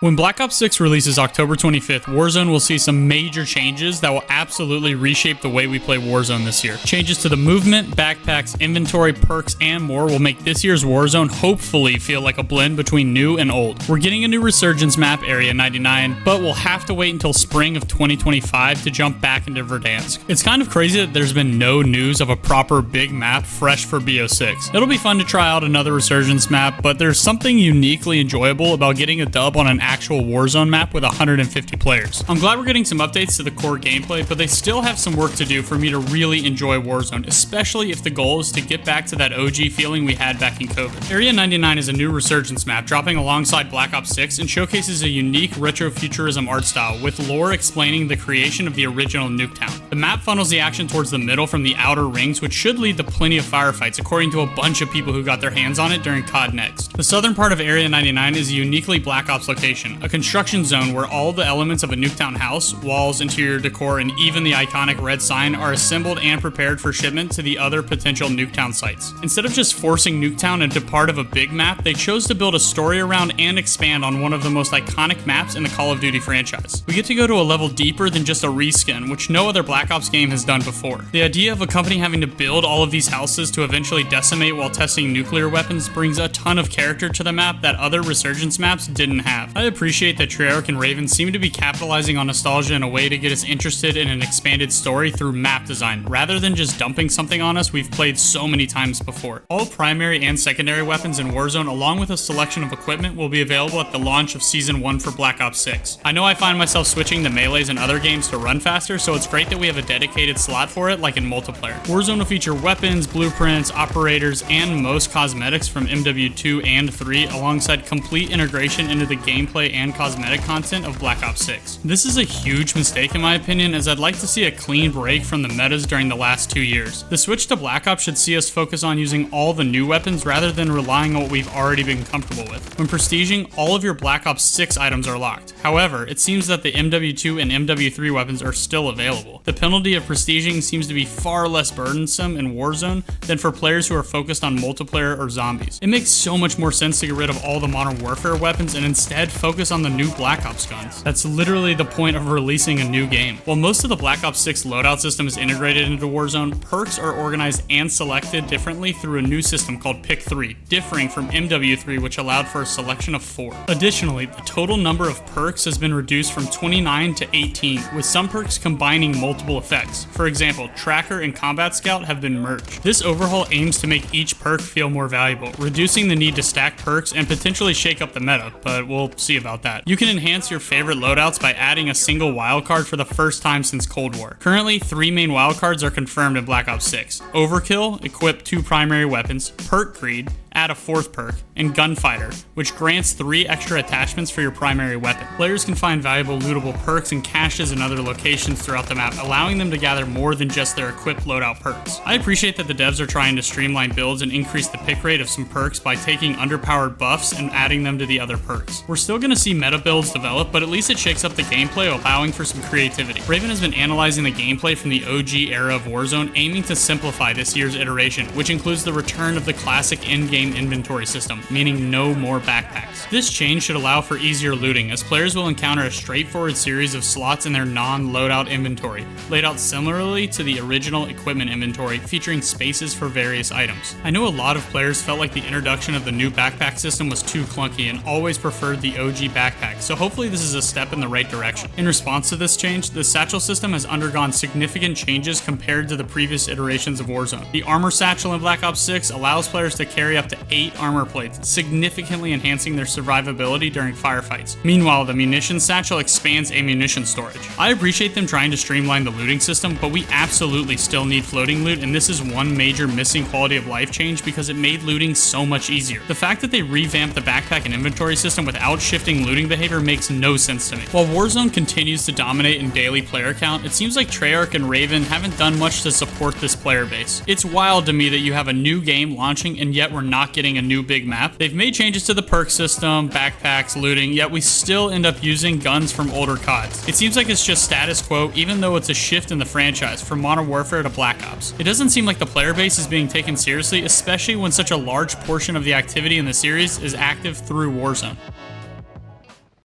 When Black Ops 6 releases October 25th, Warzone will see some major changes that will absolutely reshape the way we play Warzone this year. Changes to the movement, backpacks, inventory, perks, and more will make this year's Warzone hopefully feel like a blend between new and old. We're getting a new resurgence map, Area 99, but we'll have to wait until spring of 2025 to jump back into Verdansk. It's kind of crazy that there's been no news of a proper big map fresh for BO6. It'll be fun to try out another resurgence map, but there's something uniquely enjoyable about getting a dub on an actual Warzone map with 150 players. I'm glad we're getting some updates to the core gameplay, but they still have some work to do for me to really enjoy Warzone, especially if the goal is to get back to that OG feeling we had back in COVID. Area 99 is a new resurgence map dropping alongside Black Ops 6 and showcases a unique retrofuturism art style with lore explaining the creation of the original Nuketown. The map funnels the action towards the middle from the outer rings, which should lead to plenty of firefights according to a bunch of people who got their hands on it during COD Next. The southern part of Area 99 is a uniquely Black Ops location, a construction zone where all the elements of a Nuketown house, walls, interior decor, and even the iconic red sign are assembled and prepared for shipment to the other potential Nuketown sites. Instead of just forcing Nuketown into part of a big map, they chose to build a story around and expand on one of the most iconic maps in the Call of Duty franchise. We get to go to a level deeper than just a reskin, which no other Black Ops game has done before. The idea of a company having to build all of these houses to eventually decimate while testing nuclear weapons brings a ton of character to the map that other Resurgence maps didn't have. I appreciate that Treyarch and Raven seem to be capitalizing on nostalgia in a way to get us interested in an expanded story through map design, rather than just dumping something on us we've played so many times before. All primary and secondary weapons in Warzone, along with a selection of equipment, will be available at the launch of Season 1 for Black Ops 6. I know I find myself switching to melees in other games to run faster, so it's great that we have a dedicated slot for it like in multiplayer. Warzone will feature weapons, blueprints, operators, and most cosmetics from MW2 and 3, alongside complete integration into the gameplay and cosmetic content of Black Ops 6. This is a huge mistake in my opinion, as I'd like to see a clean break from the metas during the last 2 years. The switch to Black Ops should see us focus on using all the new weapons rather than relying on what we've already been comfortable with. When prestiging, all of your Black Ops 6 items are locked. However, it seems that the MW2 and MW3 weapons are still available. The penalty of prestiging seems to be far less burdensome in Warzone than for players who are focused on multiplayer or zombies. It makes so much more sense to get rid of all the Modern Warfare weapons and instead focus on the new Black Ops guns. That's literally the point of releasing a new game. While most of the Black Ops 6 loadout system is integrated into Warzone, perks are organized and selected differently through a new system called Pick-3, differing from MW3, which allowed for a selection of 4. Additionally, the total number of perks has been reduced from 29 to 18, with some perks combining multiple effects. For example, Tracker and Combat Scout have been merged. This overhaul aims to make each perk feel more valuable, reducing the need to stack perks and potentially shake up the meta, but we'll see about that. You can enhance your favorite loadouts by adding a single wildcard for the first time since Cold War. Currently, 3 main wildcards are confirmed in Black Ops 6. Overkill, equip 2 primary weapons, Perk Greed, add a 4th perk, and Gunfighter, which grants 3 extra attachments for your primary weapon. Players can find valuable lootable perks and caches in other locations throughout the map, allowing them to gather more than just their equipped loadout perks. I appreciate that the devs are trying to streamline builds and increase the pick rate of some perks by taking underpowered buffs and adding them to the other perks. We're still going to see meta builds develop, but at least it shakes up the gameplay, allowing for some creativity. Raven has been analyzing the gameplay from the OG era of Warzone, aiming to simplify this year's iteration, which includes the return of the classic in-game inventory system, meaning no more backpacks. This change should allow for easier looting, as players will encounter a straightforward series of slots in their non-loadout inventory, laid out similarly to the original equipment inventory, featuring spaces for various items. I know a lot of players felt like the introduction of the new backpack system was too clunky and always preferred the OG backpack, so hopefully this is a step in the right direction. In response to this change, the satchel system has undergone significant changes compared to the previous iterations of Warzone. The armor satchel in Black Ops 6 allows players to carry up to 8 armor plates, significantly enhancing their survivability during firefights. Meanwhile, the munitions satchel expands ammunition storage. I appreciate them trying to streamline the looting system, but we absolutely still need floating loot, and this is one major missing quality of life change because it made looting so much easier. The fact that they revamped the backpack and inventory system without shifting looting behavior makes no sense to me. While Warzone continues to dominate in daily player count, it seems like Treyarch and Raven haven't done much to support this player base. It's wild to me that you have a new game launching and yet we're not getting a new big map. They've made changes to the perk system, backpacks, looting, yet we still end up using guns from older CODs. It seems like it's just status quo, even though it's a shift in the franchise from Modern Warfare to Black Ops. It doesn't seem like the player base is being taken seriously, especially when such a large portion of the activity in the series is active through Warzone.